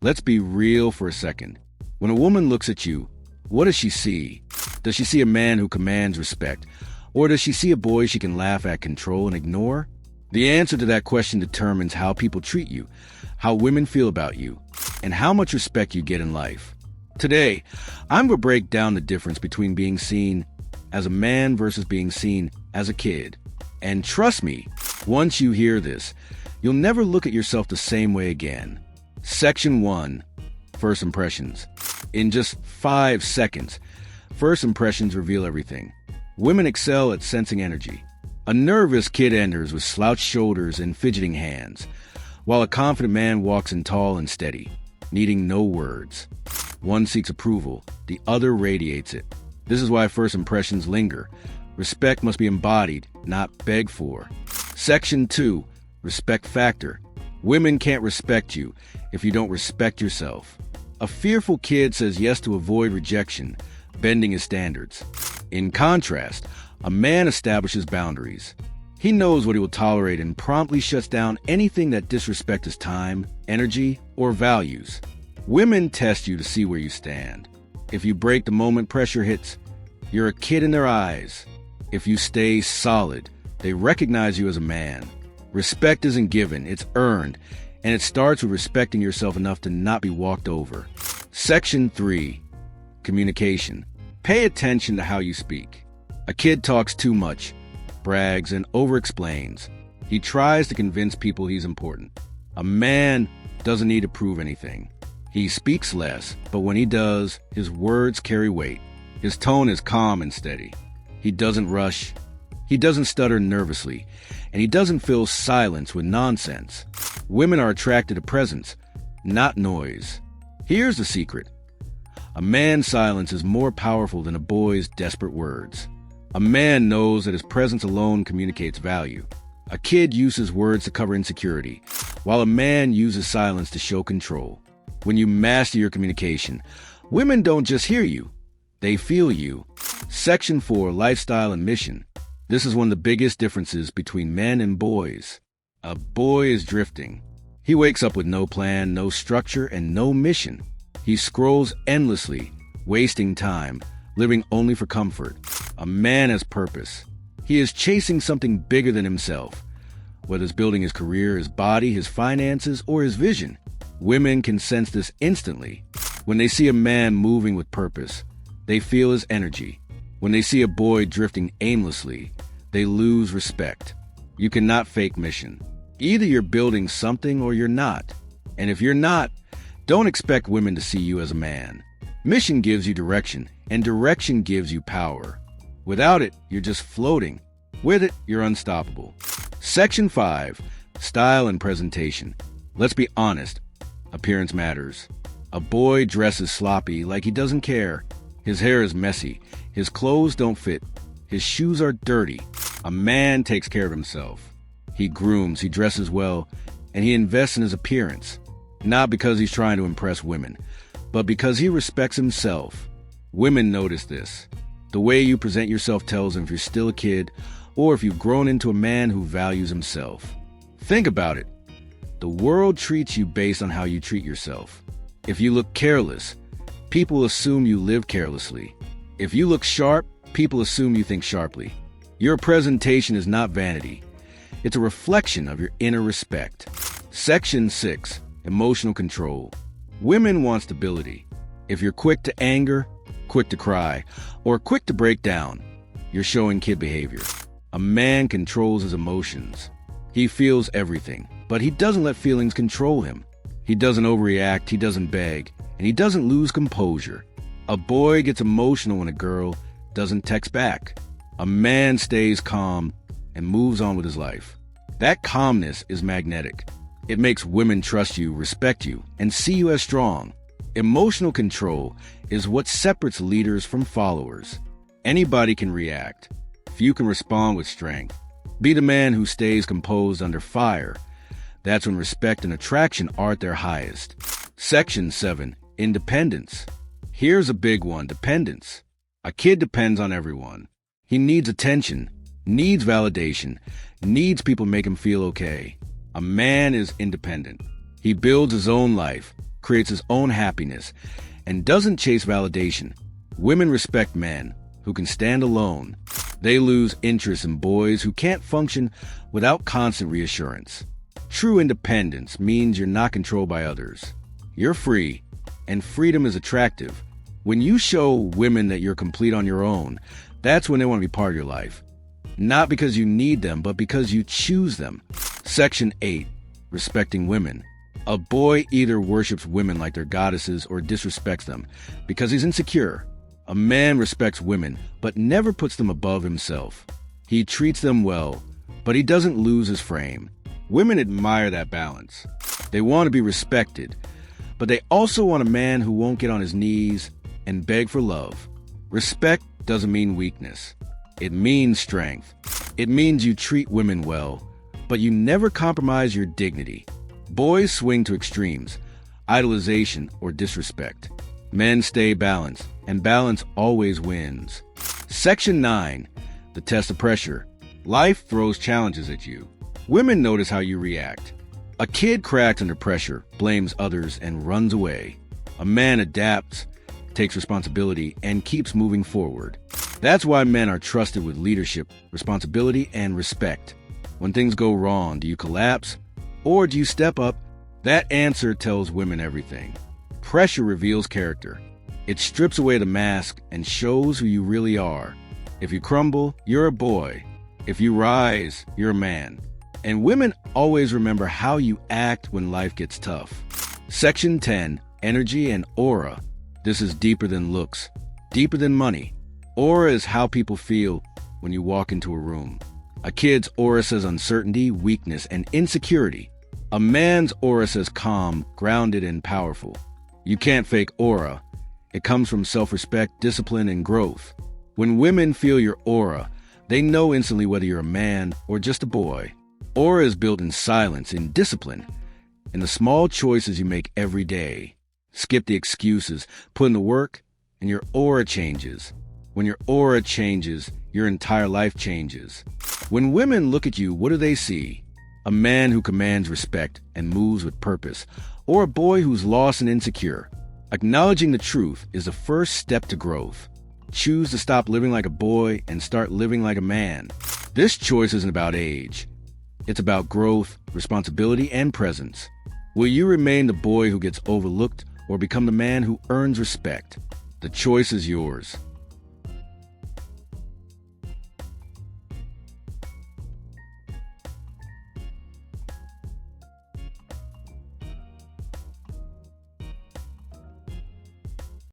Let's be real for a second. When a woman looks at you, what does she see? Does she see a man who commands respect? Or does she see a boy she can laugh at, control, and ignore? The answer to that question determines how people treat you, how women feel about you, and how much respect you get in life. Today, I'm going to break down the difference between being seen as a man versus being seen as a kid. And trust me, once you hear this, you'll never look at yourself the same way again. Section 1. First Impressions. In just 5 seconds, first impressions reveal everything. Women excel at sensing energy. A nervous kid enters with slouched shoulders and fidgeting hands, while a confident man walks in tall and steady, needing no words. One seeks approval, the other radiates it. This is why first impressions linger. Respect must be embodied, not begged for. Section 2. Respect factor. Women can't respect you if you don't respect yourself. A fearful kid says yes to avoid rejection, bending his standards. In contrast, a man establishes boundaries. He knows what he will tolerate and promptly shuts down anything that disrespects his time, energy, or values. Women test you to see where you stand. If you break the moment pressure hits, you're a kid in their eyes. If you stay solid, they recognize you as a man. Respect isn't given, it's earned, and it starts with respecting yourself enough to not be walked over. Section 3. Communication. Pay attention to how you speak. A kid talks too much, brags, and over-explains. He tries to convince people he's important. A man doesn't need to prove anything. He speaks less, but when he does, his words carry weight. His tone is calm and steady. He doesn't rush. He doesn't stutter nervously, and he doesn't fill silence with nonsense. Women are attracted to presence, not noise. Here's the secret. A man's silence is more powerful than a boy's desperate words. A man knows that his presence alone communicates value. A kid uses words to cover insecurity, while a man uses silence to show control. When you master your communication, women don't just hear you, they feel you. Section 4. Lifestyle and mission. This is one of the biggest differences between men and boys. A boy is drifting. He wakes up with no plan, no structure, and no mission. He scrolls endlessly, wasting time, living only for comfort. A man has purpose. He is chasing something bigger than himself, whether it's building his career, his body, his finances, or his vision. Women can sense this instantly. When they see a man moving with purpose, they feel his energy. When they see a boy drifting aimlessly, they lose respect. You cannot fake mission. Either you're building something or you're not. And if you're not, don't expect women to see you as a man. Mission gives you direction, and direction gives you power. Without it, you're just floating. With it, you're unstoppable. Section 5. Style and presentation. Let's be honest. Appearance matters. A boy dresses sloppy like he doesn't care. His hair is messy. His clothes don't fit. His shoes are dirty. A man takes care of himself. He grooms, he dresses well, and he invests in his appearance. Not because he's trying to impress women, but because he respects himself. Women notice this. The way you present yourself tells them if you're still a kid or if you've grown into a man who values himself. Think about it. The world treats you based on how you treat yourself. If you look careless, people assume you live carelessly. If you look sharp, people assume you think sharply. Your presentation is not vanity. It's a reflection of your inner respect. Section 6. Emotional control. Women want stability. If you're quick to anger, quick to cry, or quick to break down, you're showing kid behavior. A man controls his emotions. He feels everything, but he doesn't let feelings control him. He doesn't overreact, he doesn't beg, and he doesn't lose composure. A boy gets emotional when a girl doesn't text back. A man stays calm and moves on with his life. That calmness is magnetic. It makes women trust you, respect you, and see you as strong. Emotional control is what separates leaders from followers. Anybody can react. Few can respond with strength. Be the man who stays composed under fire. That's when respect and attraction are at their highest. Section 7. Independence. Here's a big one, dependence. A kid depends on everyone. He needs attention, needs validation, needs people to make him feel okay. A man is independent. He builds his own life, creates his own happiness, and doesn't chase validation. Women respect men who can stand alone. They lose interest in boys who can't function without constant reassurance. True independence means you're not controlled by others. You're free, and freedom is attractive. When you show women that you're complete on your own, that's when they want to be part of your life. Not because you need them, but because you choose them. Section 8. Respecting women. A boy either worships women like they're goddesses or disrespects them because he's insecure. A man respects women, but never puts them above himself. He treats them well, but he doesn't lose his frame. Women admire that balance. They want to be respected, but they also want a man who won't get on his knees and beg for love. Respect doesn't mean weakness. It means strength. It means you treat women well, but you never compromise your dignity. Boys swing to extremes, idolization or disrespect. Men stay balanced, and balance always wins. Section 9. The test of pressure. Life throws challenges at you. Women notice how you react. A kid cracks under pressure, blames others, and runs away. A man adapts, takes responsibility, and keeps moving forward. That's why men are trusted with leadership, responsibility, and respect. When things go wrong, do you collapse? Or do you step up? That answer tells women everything. Pressure reveals character. It strips away the mask and shows who you really are. If you crumble, you're a boy. If you rise, you're a man. And women always remember how you act when life gets tough. Section 10. Energy and aura. This is deeper than looks, deeper than money. Aura is how people feel when you walk into a room. A kid's aura says uncertainty, weakness, and insecurity. A man's aura says calm, grounded, and powerful. You can't fake aura. It comes from self-respect, discipline, and growth. When women feel your aura, they know instantly whether you're a man or just a boy. Aura is built in silence, in discipline, in the small choices you make every day. Skip the excuses, put in the work, and your aura changes. When your aura changes, your entire life changes. When women look at you, what do they see? A man who commands respect and moves with purpose, or a boy who's lost and insecure. Acknowledging the truth is the first step to growth. Choose to stop living like a boy and start living like a man. This choice isn't about age. It's about growth, responsibility, and presence. Will you remain the boy who gets overlooked or become the man who earns respect? The choice is yours.